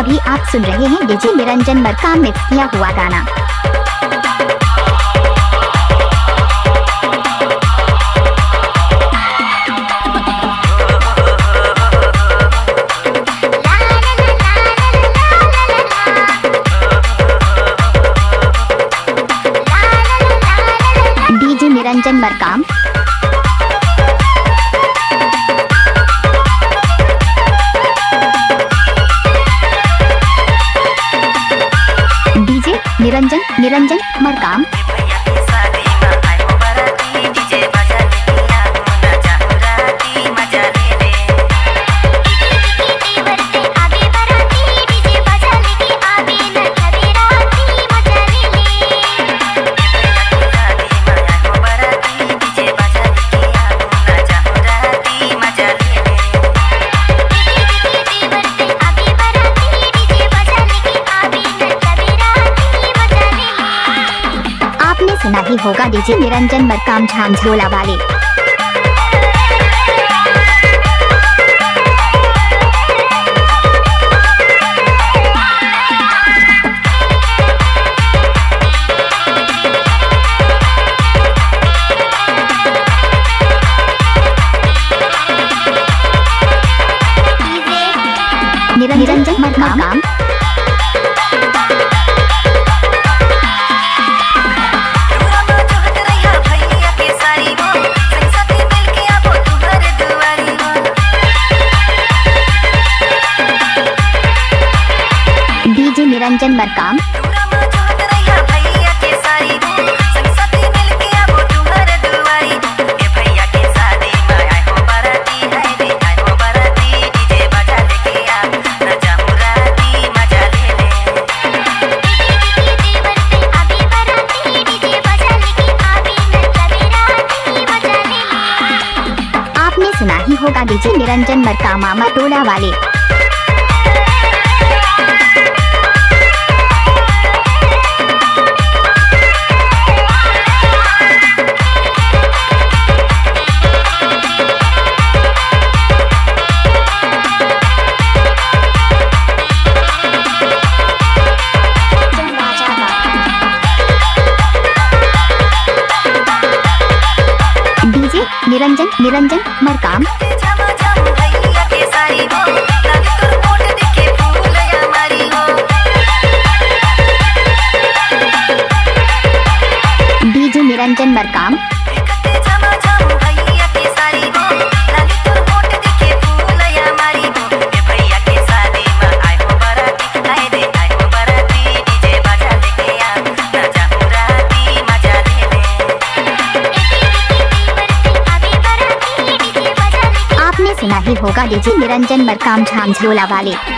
अभी आप सुन रहे हैं डीजे निरंजन मरकाम मिक्स किया हुआ गाना। डीजे निरंजन मरकाम। डीजे निरंजन मरकाम। सुना ही होगा डीजे निरंजन मरकाम झांझोला वाले। निरंजन मरकाम। डीजे निरंजन मरकाम। आपने सुना ही होगा डीजे निरंजन मरकाम मामा टोला वाले। निरंजन मरकाम। डीजे निरंजन मरकाम। सुना ही होगा डीजे निरंजन मरकाम झांझोला वाले।